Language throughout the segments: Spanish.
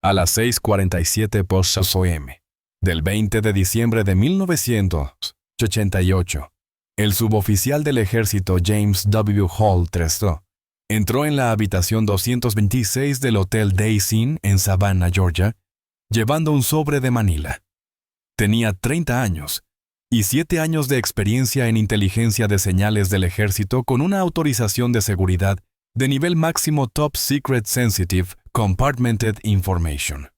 A las 6:47 p.m. del 20 de diciembre de 1988, el suboficial del ejército James W. Hall III entró en la habitación 226 del Hotel Days Inn en Savannah, Georgia, llevando un sobre de Manila. Tenía 30 años y 7 años de experiencia en inteligencia de señales del ejército con una autorización de seguridad de nivel máximo Top Secret Sensitive Compartmented Information.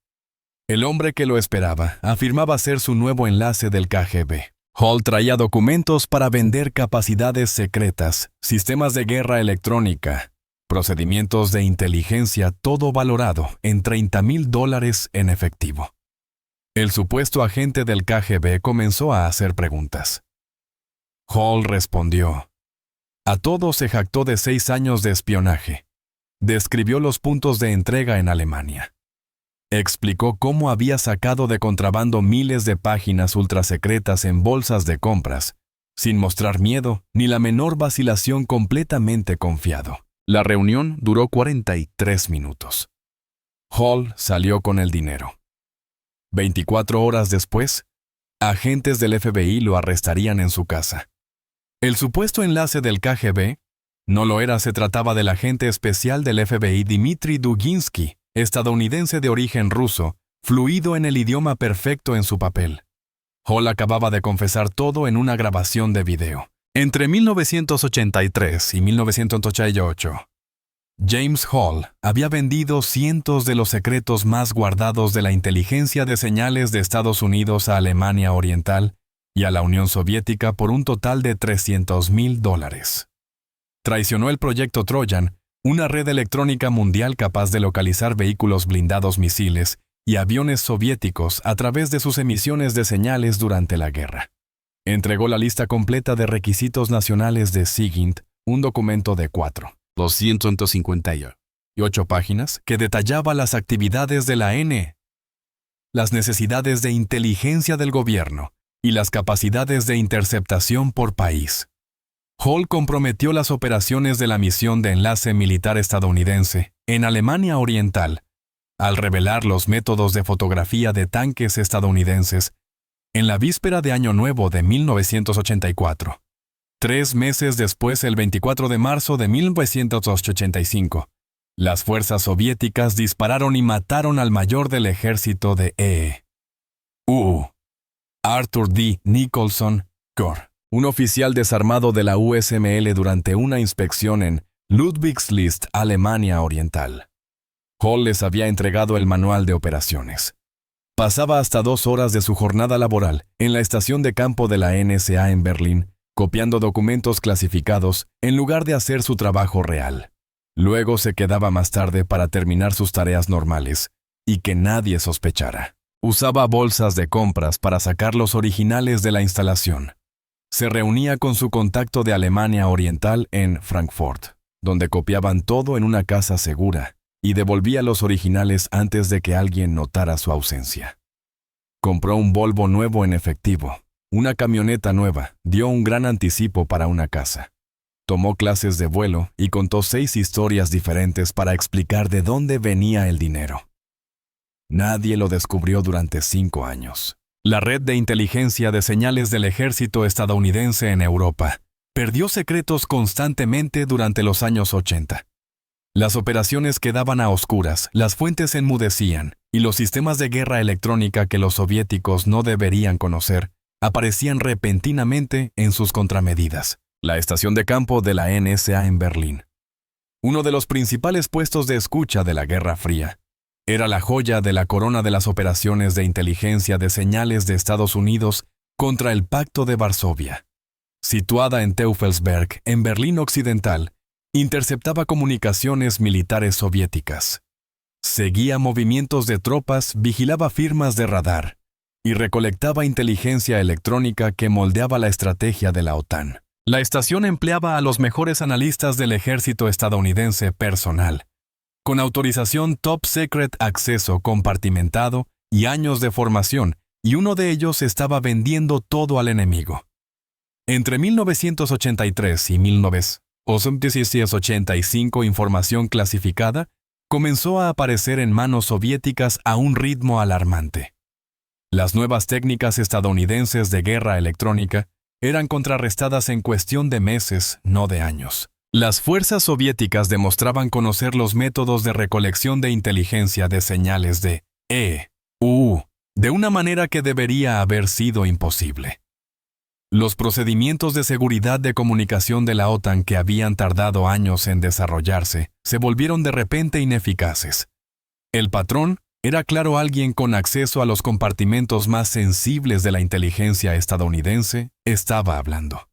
El hombre que lo esperaba afirmaba ser su nuevo enlace del KGB. Hall traía documentos para vender capacidades secretas, sistemas de guerra electrónica, procedimientos de inteligencia, todo valorado en $30,000 en efectivo. El supuesto agente del KGB comenzó a hacer preguntas. Hall respondió. A todos se jactó de 6 años de espionaje. Describió los puntos de entrega en Alemania. Explicó cómo había sacado de contrabando miles de páginas ultrasecretas en bolsas de compras, sin mostrar miedo ni la menor vacilación, completamente confiado. La reunión duró 43 minutos. Hall salió con el dinero. 24 horas después, agentes del FBI lo arrestarían en su casa. El supuesto enlace del KGB no lo era, se trataba del agente especial del FBI Dmitry Duginsky, estadounidense de origen ruso, fluido en el idioma perfecto en su papel. Hall acababa de confesar todo en una grabación de video. Entre 1983 y 1988, James Hall había vendido cientos de los secretos más guardados de la inteligencia de señales de Estados Unidos a Alemania Oriental y a la Unión Soviética por un total de $300,000. Traicionó el proyecto Trojan, una red electrónica mundial capaz de localizar vehículos blindados, misiles y aviones soviéticos a través de sus emisiones de señales durante la guerra. Entregó la lista completa de requisitos nacionales de SIGINT, un documento de 258 páginas que detallaba las actividades de la N, las necesidades de inteligencia del gobierno y las capacidades de interceptación por país. Hall comprometió las operaciones de la misión de enlace militar estadounidense en Alemania Oriental al revelar los métodos de fotografía de tanques estadounidenses en la víspera de Año Nuevo de 1984. 3 meses después, el 24 de marzo de 1985, las fuerzas soviéticas dispararon y mataron al mayor del ejército de E.U., Arthur D. Nicholson Gore, un oficial desarmado de la USML durante una inspección en Ludwigslust, Alemania Oriental. Hall les había entregado el manual de operaciones. Pasaba hasta 2 horas de su jornada laboral en la estación de campo de la NSA en Berlín, copiando documentos clasificados en lugar de hacer su trabajo real. Luego se quedaba más tarde para terminar sus tareas normales y que nadie sospechara. Usaba bolsas de compras para sacar los originales de la instalación. Se reunía con su contacto de Alemania Oriental en Frankfurt, donde copiaban todo en una casa segura, y devolvía los originales antes de que alguien notara su ausencia. Compró un Volvo nuevo en efectivo, una camioneta nueva, dio un gran anticipo para una casa. Tomó clases de vuelo y contó 6 historias diferentes para explicar de dónde venía el dinero. Nadie lo descubrió durante 5 años. La red de inteligencia de señales del ejército estadounidense en Europa perdió secretos constantemente durante los años 80. Las operaciones quedaban a oscuras, las fuentes enmudecían, y los sistemas de guerra electrónica que los soviéticos no deberían conocer aparecían repentinamente en sus contramedidas. La estación de campo de la NSA en Berlín, uno de los principales puestos de escucha de la Guerra Fría, era la joya de la corona de las operaciones de inteligencia de señales de Estados Unidos contra el Pacto de Varsovia. Situada en Teufelsberg, en Berlín Occidental, interceptaba comunicaciones militares soviéticas. Seguía movimientos de tropas, vigilaba firmas de radar y recolectaba inteligencia electrónica que moldeaba la estrategia de la OTAN. La estación empleaba a los mejores analistas del ejército estadounidense personal, con autorización Top Secret, acceso compartimentado y años de formación, y uno de ellos estaba vendiendo todo al enemigo. Entre 1983 y 1985, información clasificada comenzó a aparecer en manos soviéticas a un ritmo alarmante. Las nuevas técnicas estadounidenses de guerra electrónica eran contrarrestadas en cuestión de meses, no de años. Las fuerzas soviéticas demostraban conocer los métodos de recolección de inteligencia de señales de E.U. de una manera que debería haber sido imposible. Los procedimientos de seguridad de comunicación de la OTAN que habían tardado años en desarrollarse se volvieron de repente ineficaces. El patrón era claro alguien con acceso a los compartimentos más sensibles de la inteligencia estadounidense estaba hablando.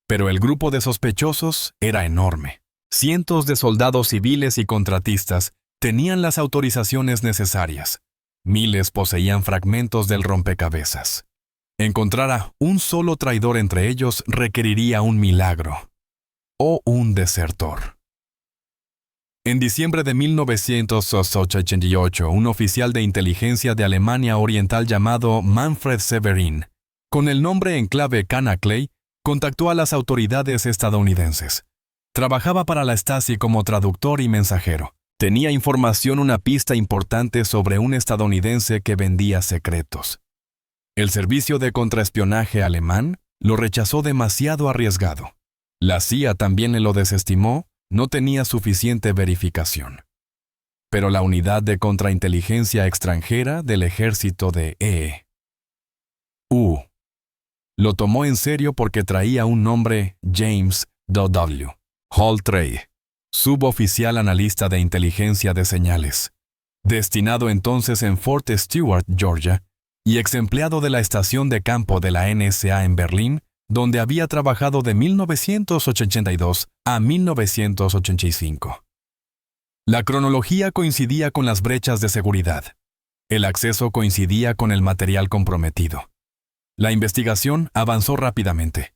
Pero el grupo de sospechosos era enorme. Cientos de soldados civiles y contratistas tenían las autorizaciones necesarias. Miles poseían fragmentos del rompecabezas. Encontrar a un solo traidor entre ellos requeriría un milagro. O un desertor. En diciembre de 1988, un oficial de inteligencia de Alemania Oriental llamado Manfred Severin, con el nombre en clave Canaclay, contactó a las autoridades estadounidenses. Trabajaba para la Stasi como traductor y mensajero. Tenía una pista importante sobre un estadounidense que vendía secretos. El servicio de contraespionaje alemán lo rechazó demasiado arriesgado. La CIA también lo desestimó, no tenía suficiente verificación. Pero la unidad de contrainteligencia extranjera del ejército de E.U. lo tomó en serio porque traía un nombre James W. Hall Trey, suboficial analista de inteligencia de señales, destinado entonces en Fort Stewart, Georgia, y ex empleado de la estación de campo de la NSA en Berlín, donde había trabajado de 1982 a 1985. La cronología coincidía con las brechas de seguridad. El acceso coincidía con el material comprometido. La investigación avanzó rápidamente.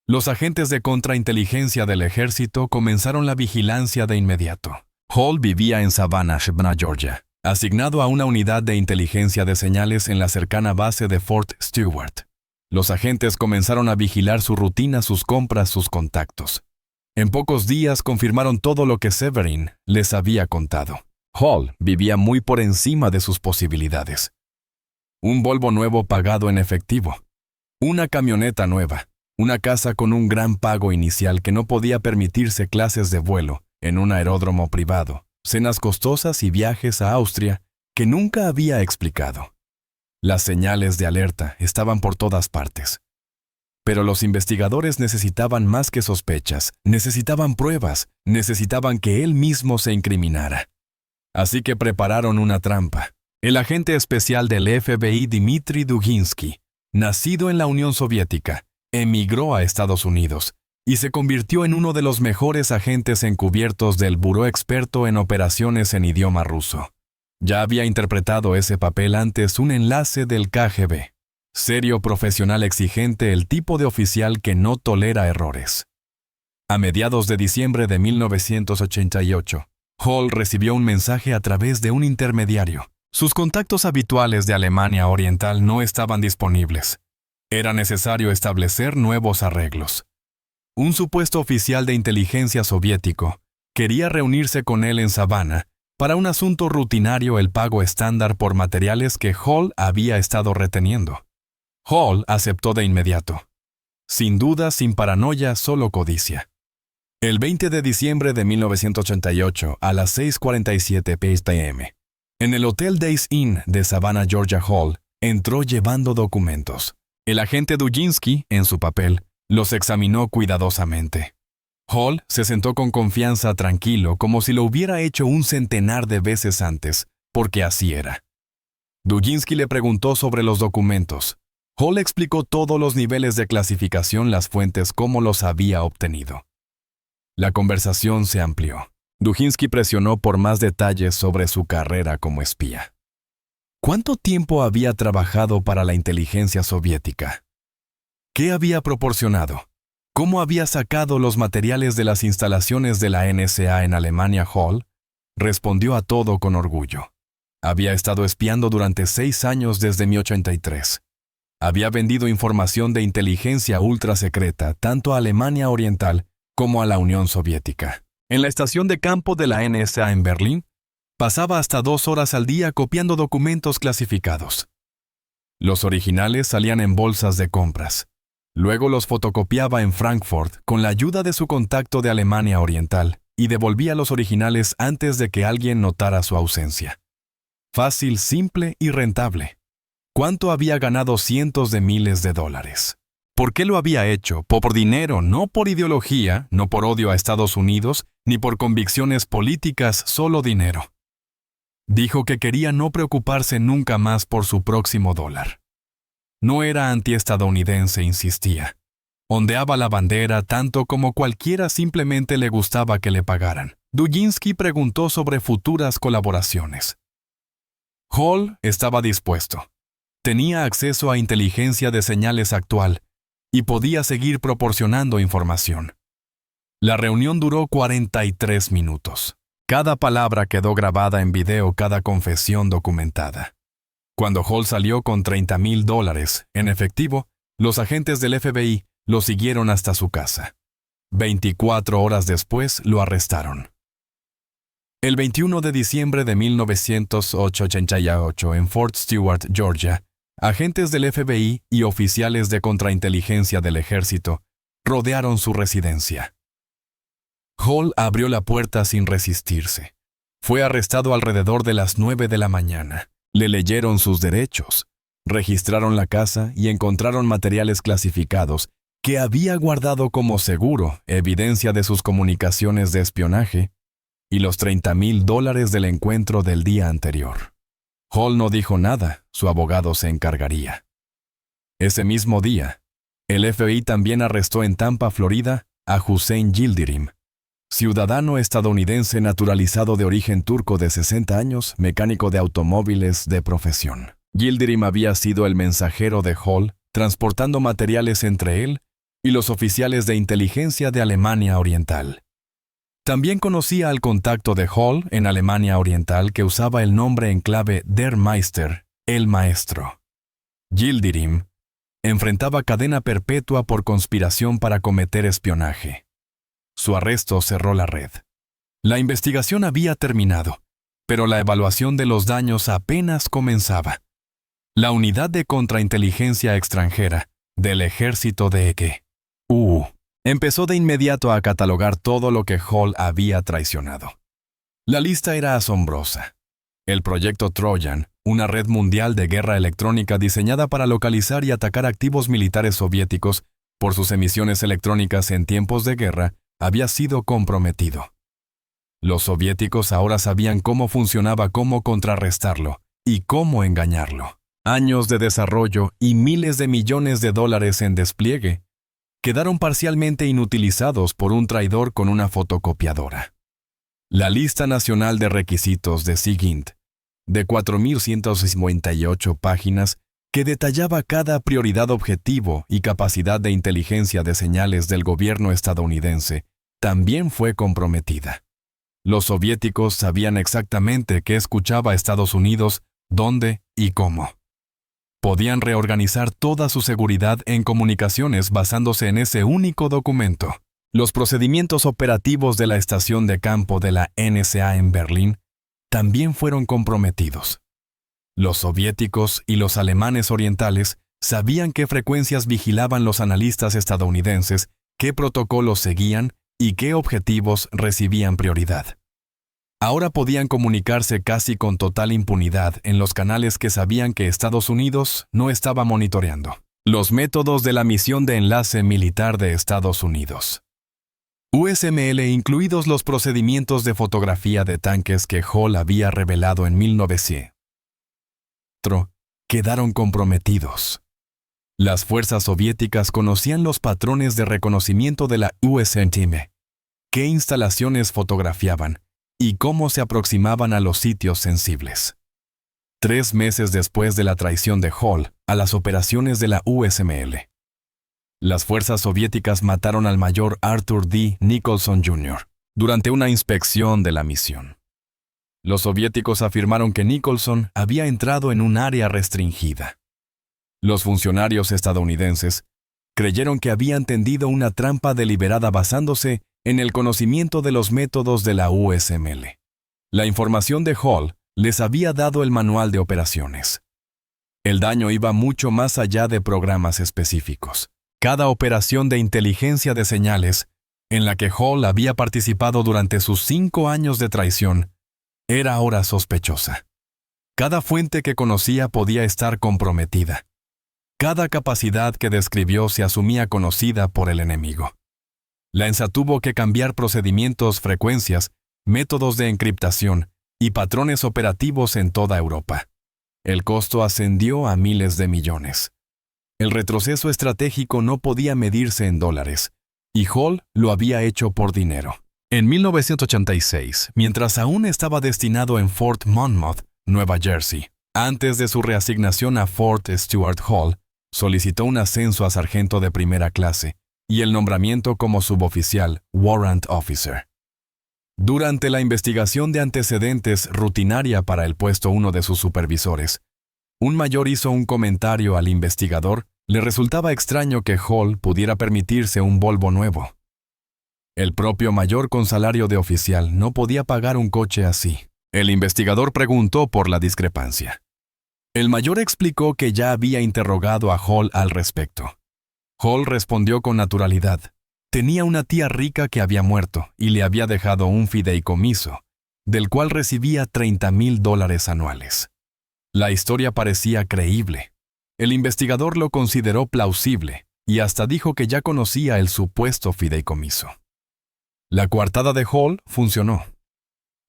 Los agentes de contrainteligencia del ejército comenzaron la vigilancia de inmediato. Hall vivía en Savannah, Georgia, asignado a una unidad de inteligencia de señales en la cercana base de Fort Stewart. Los agentes comenzaron a vigilar su rutina, sus compras, sus contactos. En pocos días confirmaron todo lo que Severin les había contado. Hall vivía muy por encima de sus posibilidades. Un Volvo nuevo pagado en efectivo. Una camioneta nueva. Una casa con un gran pago inicial que no podía permitirse clases de vuelo en un aeródromo privado, cenas costosas y viajes a Austria que nunca había explicado. Las señales de alerta estaban por todas partes. Pero los investigadores necesitaban más que sospechas, necesitaban pruebas, necesitaban que él mismo se incriminara. Así que prepararon una trampa. El agente especial del FBI Dmitry Duginsky, nacido en la Unión Soviética, emigró a Estados Unidos y se convirtió en uno de los mejores agentes encubiertos del Buró Experto en Operaciones en Idioma Ruso. Ya había interpretado ese papel antes un enlace del KGB. Serio, profesional, exigente, el tipo de oficial que no tolera errores. A mediados de diciembre de 1988, Hall recibió un mensaje a través de un intermediario. Sus contactos habituales de Alemania Oriental no estaban disponibles. Era necesario establecer nuevos arreglos. Un supuesto oficial de inteligencia soviético quería reunirse con él en Savannah para un asunto rutinario, el pago estándar por materiales que Hall había estado reteniendo. Hall aceptó de inmediato. Sin duda, sin paranoia, solo codicia. El 20 de diciembre de 1988, a las 6:47 p.m., en el Hotel Days Inn de Savannah, Georgia, Hall entró llevando documentos. El agente Duginsky, en su papel, los examinó cuidadosamente. Hall se sentó con confianza, tranquilo, como si lo hubiera hecho un centenar de veces antes, porque así era. Duginsky le preguntó sobre los documentos. Hall explicó todos los niveles de clasificación, las fuentes, cómo los había obtenido. La conversación se amplió. Duginsky presionó por más detalles sobre su carrera como espía. ¿Cuánto tiempo había trabajado para la inteligencia soviética? ¿Qué había proporcionado? ¿Cómo había sacado los materiales de las instalaciones de la NSA en Alemania? Hall respondió a todo con orgullo. Había estado espiando durante 6 años desde 1983. Había vendido información de inteligencia ultra secreta tanto a Alemania Oriental como a la Unión Soviética. En la estación de campo de la NSA en Berlín, Pasaba hasta 2 horas al día copiando documentos clasificados. Los originales salían en bolsas de compras. Luego los fotocopiaba en Frankfurt con la ayuda de su contacto de Alemania Oriental y devolvía los originales antes de que alguien notara su ausencia. Fácil, simple y rentable. ¿Cuánto había ganado cientos de miles de dólares? ¿Por qué lo había hecho? Por dinero, no por ideología, no por odio a Estados Unidos, ni por convicciones políticas, solo dinero. Dijo que quería no preocuparse nunca más por su próximo dólar. No era antiestadounidense, insistía. Ondeaba la bandera tanto como cualquiera, simplemente le gustaba que le pagaran. Dujinski preguntó sobre futuras colaboraciones. Hall estaba dispuesto. Tenía acceso a inteligencia de señales actual y podía seguir proporcionando información. La reunión duró 43 minutos. Cada palabra quedó grabada en video, cada confesión documentada. Cuando Hall salió con $30,000 en efectivo, los agentes del FBI lo siguieron hasta su casa. 24 horas después lo arrestaron. El 21 de diciembre de 1988, en Fort Stewart, Georgia, agentes del FBI y oficiales de contrainteligencia del ejército rodearon su residencia. Hall abrió la puerta sin resistirse. Fue arrestado alrededor de las 9 de la mañana. Le leyeron sus derechos, registraron la casa y encontraron materiales clasificados que había guardado como seguro, evidencia de sus comunicaciones de espionaje y los $30,000 del encuentro del día anterior. Hall no dijo nada, su abogado se encargaría. Ese mismo día, el FBI también arrestó en Tampa, Florida, a Hüseyin Yildirim, ciudadano estadounidense naturalizado de origen turco de 60 años, mecánico de automóviles de profesión. Yildirim había sido el mensajero de Hall, transportando materiales entre él y los oficiales de inteligencia de Alemania Oriental. También conocía al contacto de Hall en Alemania Oriental que usaba el nombre en clave Der Meister, el maestro. Yildirim enfrentaba cadena perpetua por conspiración para cometer espionaje. Su arresto cerró la red. La investigación había terminado, pero la evaluación de los daños apenas comenzaba. La unidad de contrainteligencia extranjera del ejército de EQ empezó de inmediato a catalogar todo lo que Hall había traicionado. La lista era asombrosa. El proyecto Trojan, una red mundial de guerra electrónica diseñada para localizar y atacar activos militares soviéticos por sus emisiones electrónicas en tiempos de guerra, había sido comprometido. Los soviéticos ahora sabían cómo funcionaba, cómo contrarrestarlo y cómo engañarlo. Años de desarrollo y miles de millones de dólares en despliegue quedaron parcialmente inutilizados por un traidor con una fotocopiadora. La lista nacional de requisitos de SIGINT, de 4.158 páginas, que detallaba cada prioridad, objetivo y capacidad de inteligencia de señales del gobierno estadounidense, también fue comprometida. Los soviéticos sabían exactamente qué escuchaba Estados Unidos, dónde y cómo. Podían reorganizar toda su seguridad en comunicaciones basándose en ese único documento. Los procedimientos operativos de la estación de campo de la NSA en Berlín también fueron comprometidos. Los soviéticos y los alemanes orientales sabían qué frecuencias vigilaban los analistas estadounidenses, qué protocolos seguían y qué objetivos recibían prioridad. Ahora podían comunicarse casi con total impunidad en los canales que sabían que Estados Unidos no estaba monitoreando. Los métodos de la misión de enlace militar de Estados Unidos. USML, incluidos los procedimientos de fotografía de tanques que Hall había revelado en 1900. Quedaron comprometidos. Las fuerzas soviéticas conocían los patrones de reconocimiento de la USML, qué instalaciones fotografiaban y cómo se aproximaban a los sitios sensibles. 3 meses después de la traición de Hall a las operaciones de la USML, las fuerzas soviéticas mataron al mayor Arthur D. Nicholson Jr. durante una inspección de la misión. Los soviéticos afirmaron que Nicholson había entrado en un área restringida. Los funcionarios estadounidenses creyeron que habían tendido una trampa deliberada basándose en el conocimiento de los métodos de la USML. La información de Hall les había dado el manual de operaciones. El daño iba mucho más allá de programas específicos. Cada operación de inteligencia de señales, en la que Hall había participado durante sus 5 años de traición, era ahora sospechosa. Cada fuente que conocía podía estar comprometida. Cada capacidad que describió se asumía conocida por el enemigo. La ENSA tuvo que cambiar procedimientos, frecuencias, métodos de encriptación y patrones operativos en toda Europa. El costo ascendió a miles de millones. El retroceso estratégico no podía medirse en dólares, y Hall lo había hecho por dinero. En 1986, mientras aún estaba destinado en Fort Monmouth, Nueva Jersey, antes de su reasignación a Fort Stewart Hall, solicitó un ascenso a sargento de primera clase y el nombramiento como suboficial, Warrant Officer. Durante la investigación de antecedentes rutinaria para el puesto uno de sus supervisores, un mayor hizo un comentario al investigador. Le resultaba extraño que Hall pudiera permitirse un Volvo nuevo. El propio mayor con salario de oficial no podía pagar un coche así. El investigador preguntó por la discrepancia. El mayor explicó que ya había interrogado a Hall al respecto. Hall respondió con naturalidad. Tenía una tía rica que había muerto y le había dejado un fideicomiso, del cual recibía $30,000 anuales. La historia parecía creíble. El investigador lo consideró plausible y hasta dijo que ya conocía el supuesto fideicomiso. La coartada de Hall funcionó.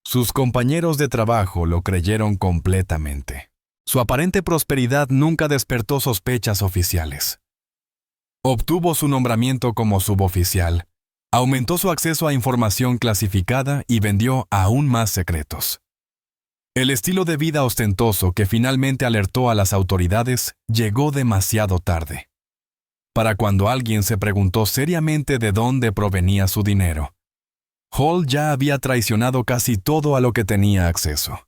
Sus compañeros de trabajo lo creyeron completamente. Su aparente prosperidad nunca despertó sospechas oficiales. Obtuvo su nombramiento como suboficial, aumentó su acceso a información clasificada y vendió aún más secretos. El estilo de vida ostentoso que finalmente alertó a las autoridades llegó demasiado tarde. Para cuando alguien se preguntó seriamente de dónde provenía su dinero, Hall ya había traicionado casi todo a lo que tenía acceso.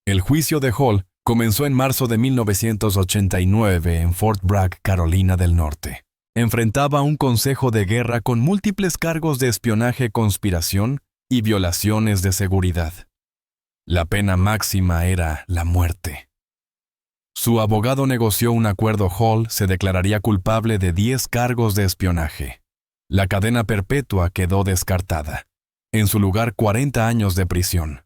El juicio de Hall comenzó en marzo de 1989 en Fort Bragg, Carolina del Norte. Enfrentaba un consejo de guerra con múltiples cargos de espionaje, conspiración y violaciones de seguridad. La pena máxima era la muerte. Su abogado negoció un acuerdo. Hall se declararía culpable de 10 cargos de espionaje. La cadena perpetua quedó descartada. En su lugar, 40 años de prisión.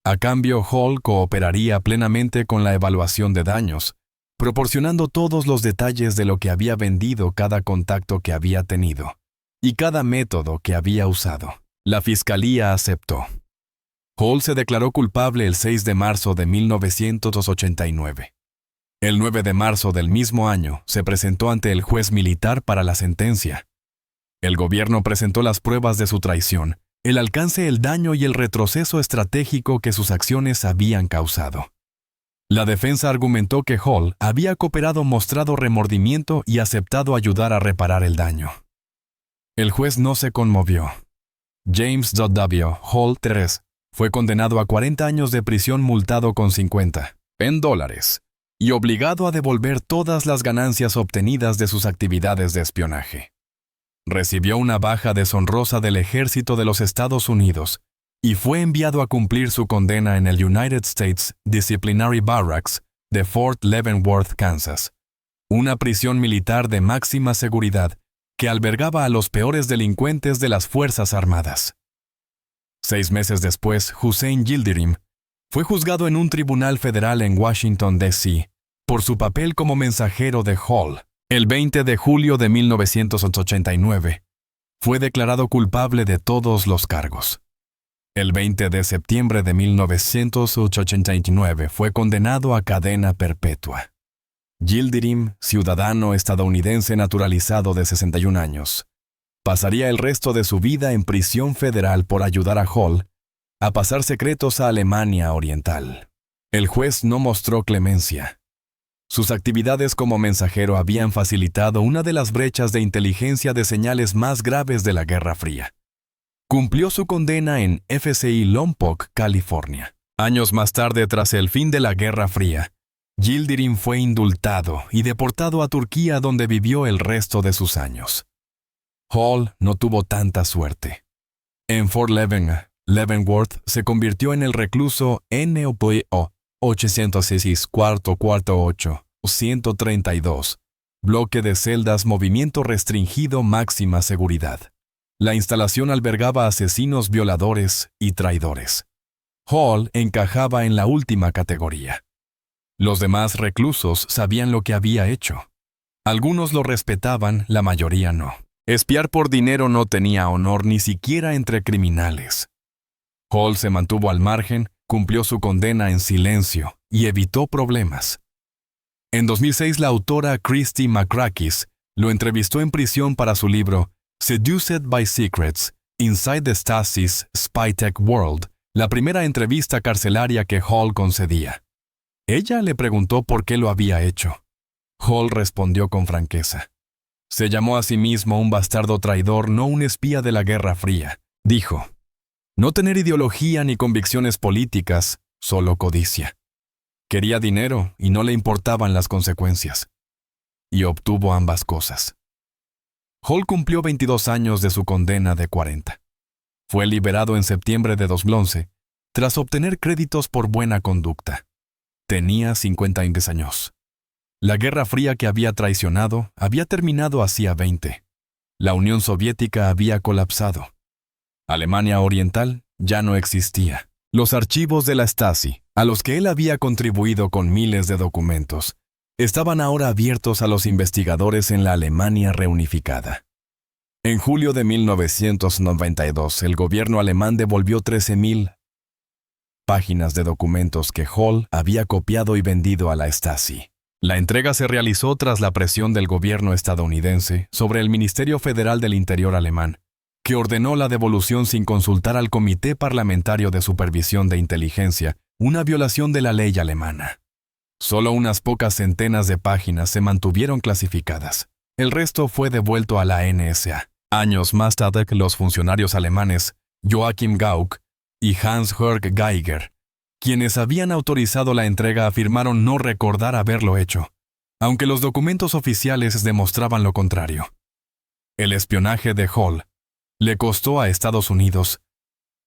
A cambio, Hall cooperaría plenamente con la evaluación de daños, proporcionando todos los detalles de lo que había vendido, cada contacto que había tenido y cada método que había usado. La fiscalía aceptó. Hall se declaró culpable el 6 de marzo de 1989. El 9 de marzo del mismo año se presentó ante el juez militar para la sentencia. El gobierno presentó las pruebas de su traición, el alcance, el daño y el retroceso estratégico que sus acciones habían causado. La defensa argumentó que Hall había cooperado, mostrado remordimiento y aceptado ayudar a reparar el daño. El juez no se conmovió. James W. Hall III fue condenado a 40 años de prisión, multado con $50,000 y obligado a devolver todas las ganancias obtenidas de sus actividades de espionaje. Recibió una baja deshonrosa del Ejército de los Estados Unidos y fue enviado a cumplir su condena en el United States Disciplinary Barracks de Fort Leavenworth, Kansas, una prisión militar de máxima seguridad que albergaba a los peores delincuentes de las Fuerzas Armadas. 6 meses después, Hussein Yildirim fue juzgado en un tribunal federal en Washington, D.C., por su papel como mensajero de Hall. El 20 de julio de 1989, fue declarado culpable de todos los cargos. El 20 de septiembre de 1989 fue condenado a cadena perpetua. Yildirim, ciudadano estadounidense naturalizado de 61 años, pasaría el resto de su vida en prisión federal por ayudar a Hall a pasar secretos a Alemania Oriental. El juez no mostró clemencia. Sus actividades como mensajero habían facilitado una de las brechas de inteligencia de señales más graves de la Guerra Fría. Cumplió su condena en FCI Lompoc, California. Años más tarde, tras el fin de la Guerra Fría, Yildirim fue indultado y deportado a Turquía, donde vivió el resto de sus años. Hall no tuvo tanta suerte. En Fort Leavenworth, Leavenworth se convirtió en el recluso NOPO 806 448 132, bloque de celdas movimiento restringido máxima seguridad. La instalación albergaba asesinos, violadores y traidores. Hall encajaba en la última categoría. Los demás reclusos sabían lo que había hecho. Algunos lo respetaban, la mayoría no. Espiar por dinero no tenía honor ni siquiera entre criminales. Hall se mantuvo al margen, cumplió su condena en silencio y evitó problemas. En 2006, la autora Christy McCrackis lo entrevistó en prisión para su libro Seduced by Secrets, Inside the Stasi's Spytech World, la primera entrevista carcelaria que Hall concedía. Ella le preguntó por qué lo había hecho. Hall respondió con franqueza. Se llamó a sí mismo un bastardo traidor, no un espía de la Guerra Fría. Dijo, no tener ideología ni convicciones políticas, solo codicia. Quería dinero y no le importaban las consecuencias. Y obtuvo ambas cosas. Hall cumplió 22 años de su condena de 40. Fue liberado en septiembre de 2011, tras obtener créditos por buena conducta. Tenía 50 años. La Guerra Fría que había traicionado había terminado hacía 20. La Unión Soviética había colapsado. Alemania Oriental ya no existía. Los archivos de la Stasi, a los que él había contribuido con miles de documentos, estaban ahora abiertos a los investigadores en la Alemania reunificada. En julio de 1992, el gobierno alemán devolvió 13.000 páginas de documentos que Hall había copiado y vendido a la Stasi. La entrega se realizó tras la presión del gobierno estadounidense sobre el Ministerio Federal del Interior alemán, que ordenó la devolución sin consultar al Comité Parlamentario de Supervisión de Inteligencia, una violación de la ley alemana. Solo unas pocas centenas de páginas se mantuvieron clasificadas. El resto fue devuelto a la NSA. Años más tarde, los funcionarios alemanes Joachim Gauck y Hans-Jörg Geiger, quienes habían autorizado la entrega, afirmaron no recordar haberlo hecho, aunque los documentos oficiales demostraban lo contrario. El espionaje de Hall le costó a Estados Unidos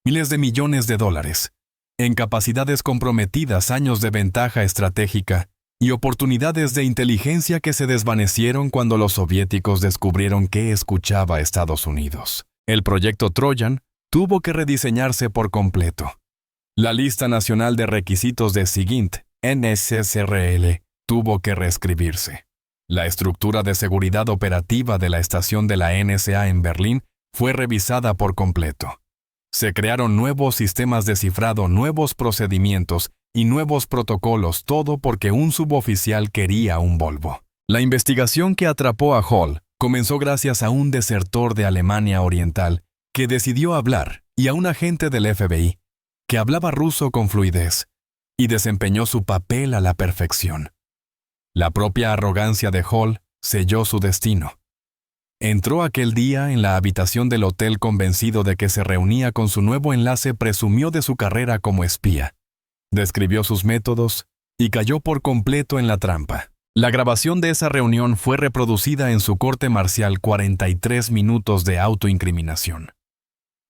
miles de millones de dólares, en capacidades comprometidas, años de ventaja estratégica y oportunidades de inteligencia que se desvanecieron cuando los soviéticos descubrieron qué escuchaba Estados Unidos. El proyecto Troyan tuvo que rediseñarse por completo. La lista nacional de requisitos de SIGINT, NSSRL, tuvo que reescribirse. La estructura de seguridad operativa de la estación de la NSA en Berlín fue revisada por completo. Se crearon nuevos sistemas de cifrado, nuevos procedimientos y nuevos protocolos, todo porque un suboficial quería un Volvo. La investigación que atrapó a Hall comenzó gracias a un desertor de Alemania Oriental que decidió hablar y a un agente del FBI que hablaba ruso con fluidez y desempeñó su papel a la perfección. La propia arrogancia de Hall selló su destino. Entró aquel día en la habitación del hotel convencido de que se reunía con su nuevo enlace, presumió de su carrera como espía, describió sus métodos y cayó por completo en la trampa. La grabación de esa reunión fue reproducida en su corte marcial, 43 minutos de autoincriminación.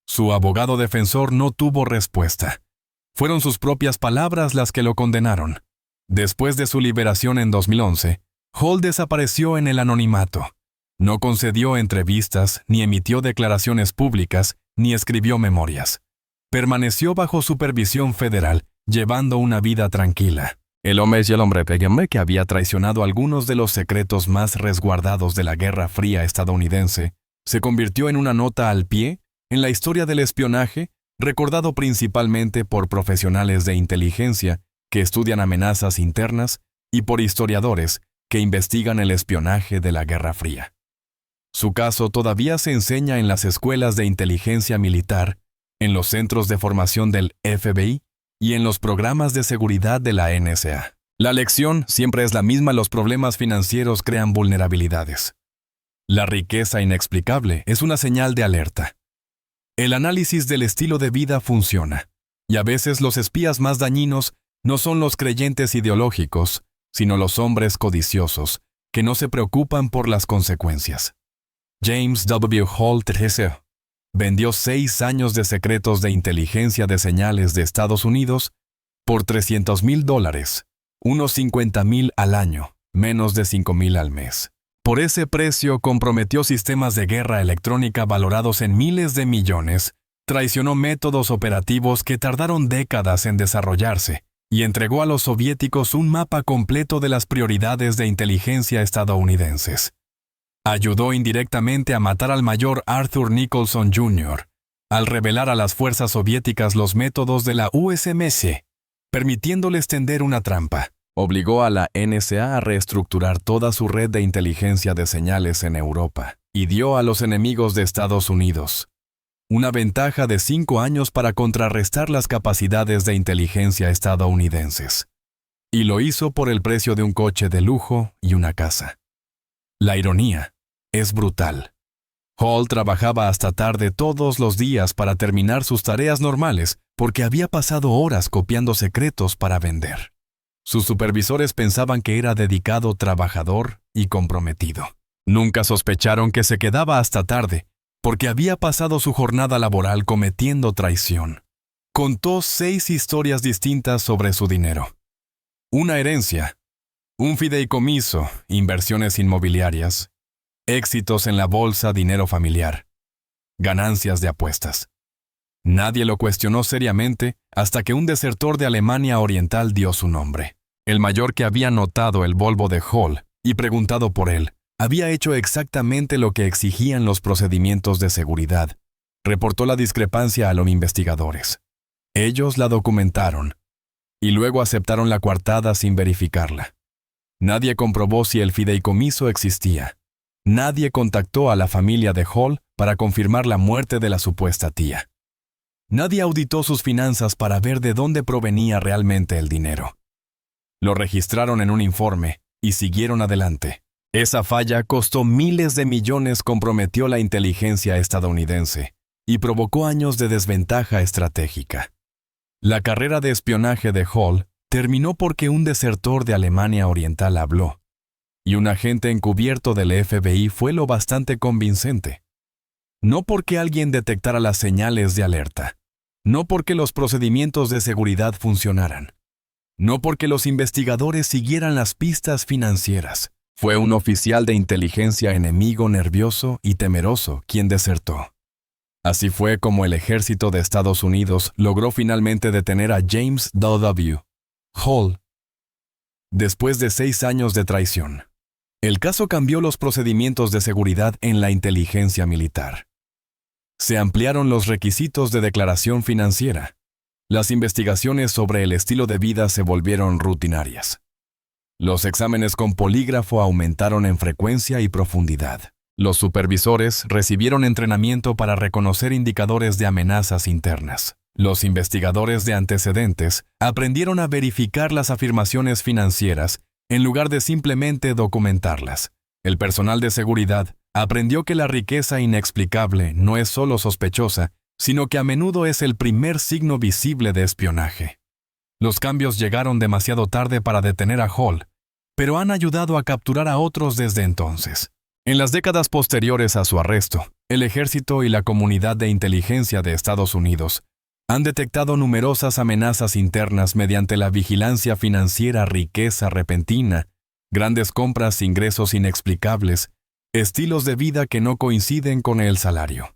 Su abogado defensor no tuvo respuesta. Fueron sus propias palabras las que lo condenaron. Después de su liberación en 2011, Hall desapareció en el anonimato. No concedió entrevistas, ni emitió declaraciones públicas, ni escribió memorias. Permaneció bajo supervisión federal, llevando una vida tranquila. El hombre pequeño que había traicionado algunos de los secretos más resguardados de la Guerra Fría estadounidense, se convirtió en una nota al pie en la historia del espionaje, recordado principalmente por profesionales de inteligencia que estudian amenazas internas y por historiadores que investigan el espionaje de la Guerra Fría. Su caso todavía se enseña en las escuelas de inteligencia militar, en los centros de formación del FBI y en los programas de seguridad de la NSA. La lección siempre es la misma: los problemas financieros crean vulnerabilidades. La riqueza inexplicable es una señal de alerta. El análisis del estilo de vida funciona, y a veces los espías más dañinos no son los creyentes ideológicos, sino los hombres codiciosos, que no se preocupan por las consecuencias. James W. Hall III vendió 6 años de secretos de inteligencia de señales de Estados Unidos por $300,000, unos $50,000 al año, menos de $5,000 al mes. Por ese precio comprometió sistemas de guerra electrónica valorados en miles de millones, traicionó métodos operativos que tardaron décadas en desarrollarse y entregó a los soviéticos un mapa completo de las prioridades de inteligencia estadounidenses. Ayudó indirectamente a matar al mayor Arthur Nicholson Jr., al revelar a las fuerzas soviéticas los métodos de la USMC, permitiéndoles tender una trampa. Obligó a la NSA a reestructurar toda su red de inteligencia de señales en Europa y dio a los enemigos de Estados Unidos una ventaja de 5 años para contrarrestar las capacidades de inteligencia estadounidenses. Y lo hizo por el precio de un coche de lujo y una casa. La ironía es brutal. Hall trabajaba hasta tarde todos los días para terminar sus tareas normales porque había pasado horas copiando secretos para vender. Sus supervisores pensaban que era dedicado, trabajador y comprometido. Nunca sospecharon que se quedaba hasta tarde porque había pasado su jornada laboral cometiendo traición. Contó 6 historias distintas sobre su dinero. Una herencia, un fideicomiso, inversiones inmobiliarias, éxitos en la bolsa, dinero familiar, ganancias de apuestas. Nadie lo cuestionó seriamente hasta que un desertor de Alemania Oriental dio su nombre. El mayor que había notado el Volvo de Hall y preguntado por él, había hecho exactamente lo que exigían los procedimientos de seguridad. Reportó la discrepancia a los investigadores. Ellos la documentaron y luego aceptaron la coartada sin verificarla. Nadie comprobó si el fideicomiso existía. Nadie contactó a la familia de Hall para confirmar la muerte de la supuesta tía. Nadie auditó sus finanzas para ver de dónde provenía realmente el dinero. Lo registraron en un informe y siguieron adelante. Esa falla costó miles de millones, comprometió la inteligencia estadounidense y provocó años de desventaja estratégica. La carrera de espionaje de Hall terminó porque un desertor de Alemania Oriental habló, y un agente encubierto del FBI fue lo bastante convincente. No porque alguien detectara las señales de alerta, no porque los procedimientos de seguridad funcionaran, no porque los investigadores siguieran las pistas financieras. Fue un oficial de inteligencia enemigo nervioso y temeroso quien desertó. Así fue como el ejército de Estados Unidos logró finalmente detener a James W. Hall. Después de 6 años de traición, el caso cambió los procedimientos de seguridad en la inteligencia militar. Se ampliaron los requisitos de declaración financiera. Las investigaciones sobre el estilo de vida se volvieron rutinarias. Los exámenes con polígrafo aumentaron en frecuencia y profundidad. Los supervisores recibieron entrenamiento para reconocer indicadores de amenazas internas. Los investigadores de antecedentes aprendieron a verificar las afirmaciones financieras en lugar de simplemente documentarlas. El personal de seguridad aprendió que la riqueza inexplicable no es solo sospechosa, sino que a menudo es el primer signo visible de espionaje. Los cambios llegaron demasiado tarde para detener a Hall, pero han ayudado a capturar a otros desde entonces. En las décadas posteriores a su arresto, el ejército y la comunidad de inteligencia de Estados Unidos han detectado numerosas amenazas internas mediante la vigilancia financiera, riqueza repentina, grandes compras, ingresos inexplicables, estilos de vida que no coinciden con el salario.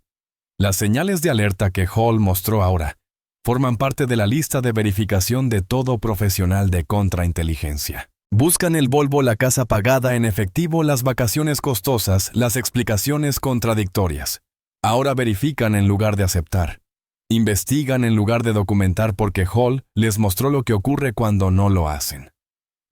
Las señales de alerta que Hall mostró ahora forman parte de la lista de verificación de todo profesional de contrainteligencia. Buscan el Volvo, la casa pagada en efectivo, las vacaciones costosas, las explicaciones contradictorias. Ahora verifican en lugar de aceptar. Investigan en lugar de documentar porque Hall les mostró lo que ocurre cuando no lo hacen.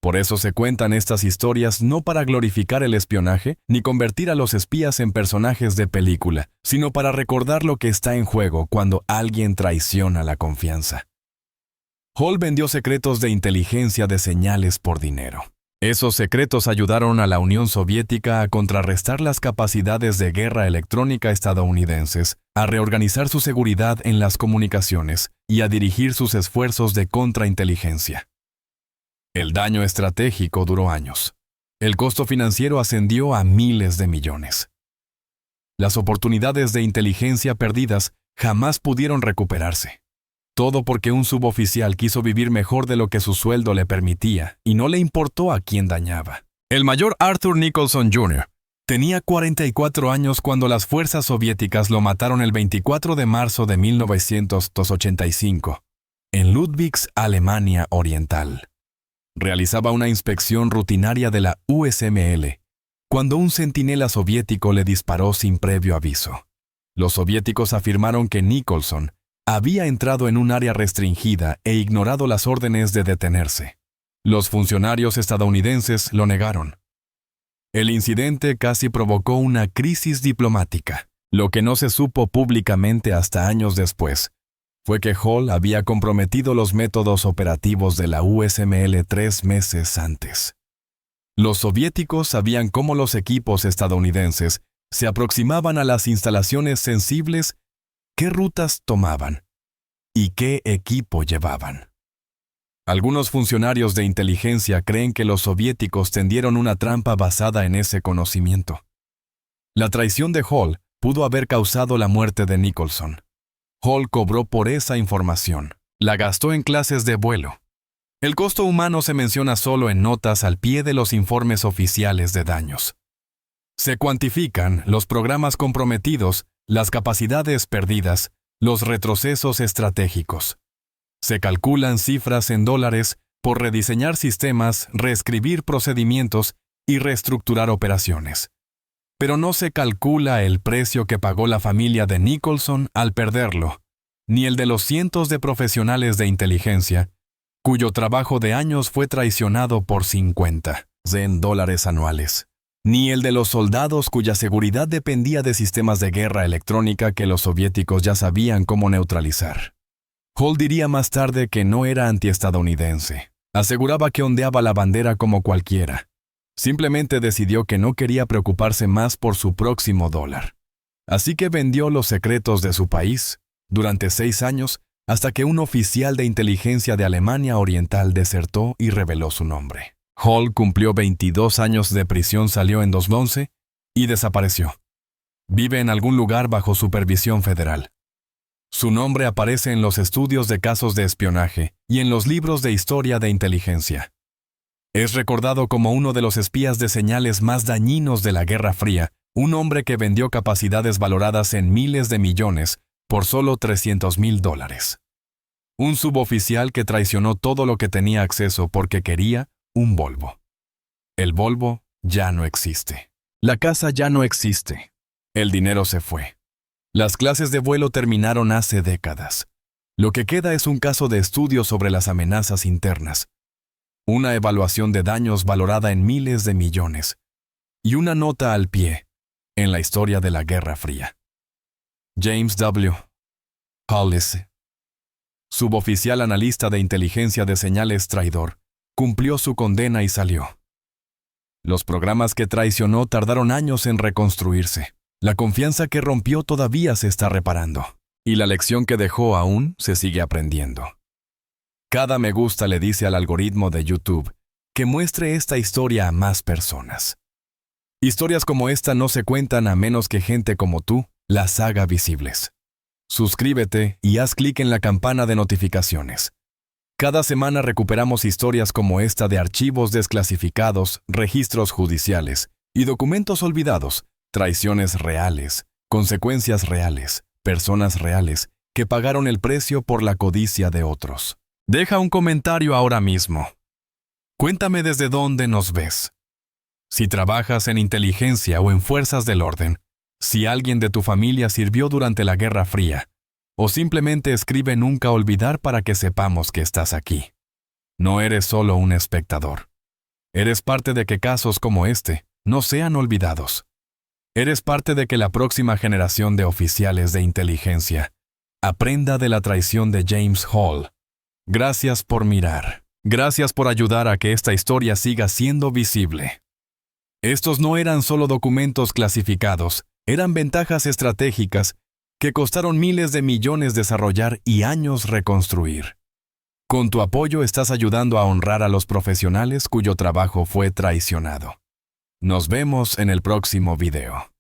Por eso se cuentan estas historias no para glorificar el espionaje ni convertir a los espías en personajes de película, sino para recordar lo que está en juego cuando alguien traiciona la confianza. Hall vendió secretos de inteligencia de señales por dinero. Esos secretos ayudaron a la Unión Soviética a contrarrestar las capacidades de guerra electrónica estadounidenses, a reorganizar su seguridad en las comunicaciones y a dirigir sus esfuerzos de contrainteligencia. El daño estratégico duró años. El costo financiero ascendió a miles de millones. Las oportunidades de inteligencia perdidas jamás pudieron recuperarse. Todo porque un suboficial quiso vivir mejor de lo que su sueldo le permitía y no le importó a quién dañaba. El mayor Arthur Nicholson Jr. tenía 44 años cuando las fuerzas soviéticas lo mataron el 24 de marzo de 1985 en Ludwigs, Alemania Oriental. Realizaba una inspección rutinaria de la USML cuando un centinela soviético le disparó sin previo aviso. Los soviéticos afirmaron que Nicholson había entrado en un área restringida e ignorado las órdenes de detenerse. Los funcionarios estadounidenses lo negaron. El incidente casi provocó una crisis diplomática. Lo que no se supo públicamente hasta años después fue que Hall había comprometido los métodos operativos de la USML 3 meses antes. Los soviéticos sabían cómo los equipos estadounidenses se aproximaban a las instalaciones sensibles, qué rutas tomaban y qué equipo llevaban. Algunos funcionarios de inteligencia creen que los soviéticos tendieron una trampa basada en ese conocimiento. La traición de Hall pudo haber causado la muerte de Nicholson. Hall cobró por esa información. La gastó en clases de vuelo. El costo humano se menciona solo en notas al pie de los informes oficiales de daños. Se cuantifican los programas comprometidos, las capacidades perdidas, los retrocesos estratégicos. Se calculan cifras en dólares por rediseñar sistemas, reescribir procedimientos y reestructurar operaciones. Pero no se calcula el precio que pagó la familia de Nicholson al perderlo, ni el de los cientos de profesionales de inteligencia, cuyo trabajo de años fue traicionado por 50 dólares anuales, ni el de los soldados cuya seguridad dependía de sistemas de guerra electrónica que los soviéticos ya sabían cómo neutralizar. Hall diría más tarde que no era antiestadounidense. Aseguraba que ondeaba la bandera como cualquiera. Simplemente decidió que no quería preocuparse más por su próximo dólar. Así que vendió los secretos de su país durante 6 años hasta que un oficial de inteligencia de Alemania Oriental desertó y reveló su nombre. Hall cumplió 22 años de prisión, salió en 2011 y desapareció. Vive en algún lugar bajo supervisión federal. Su nombre aparece en los estudios de casos de espionaje y en los libros de historia de inteligencia. Es recordado como uno de los espías de señales más dañinos de la Guerra Fría, un hombre que vendió capacidades valoradas en miles de millones por solo $300,000. Un suboficial que traicionó todo lo que tenía acceso porque quería un Volvo. El Volvo ya no existe. La casa ya no existe. El dinero se fue. Las clases de vuelo terminaron hace décadas. Lo que queda es un caso de estudio sobre las amenazas internas, una evaluación de daños valorada en miles de millones y una nota al pie en la historia de la Guerra Fría. James W. Hollis, suboficial analista de inteligencia de señales traidor, cumplió su condena y salió. Los programas que traicionó tardaron años en reconstruirse. La confianza que rompió todavía se está reparando, y la lección que dejó aún se sigue aprendiendo. Cada me gusta le dice al algoritmo de YouTube que muestre esta historia a más personas. Historias como esta no se cuentan a menos que gente como tú las haga visibles. Suscríbete y haz clic en la campana de notificaciones. Cada semana recuperamos historias como esta de archivos desclasificados, registros judiciales y documentos olvidados, traiciones reales, consecuencias reales, personas reales que pagaron el precio por la codicia de otros. Deja un comentario ahora mismo. Cuéntame desde dónde nos ves. Si trabajas en inteligencia o en fuerzas del orden, si alguien de tu familia sirvió durante la Guerra Fría, o simplemente escribe nunca olvidar para que sepamos que estás aquí. No eres solo un espectador. Eres parte de que casos como este no sean olvidados. Eres parte de que la próxima generación de oficiales de inteligencia aprenda de la traición de James Hall. Gracias por mirar. Gracias por ayudar a que esta historia siga siendo visible. Estos no eran solo documentos clasificados, eran ventajas estratégicas que costaron miles de millones desarrollar y años reconstruir. Con tu apoyo estás ayudando a honrar a los profesionales cuyo trabajo fue traicionado. Nos vemos en el próximo video.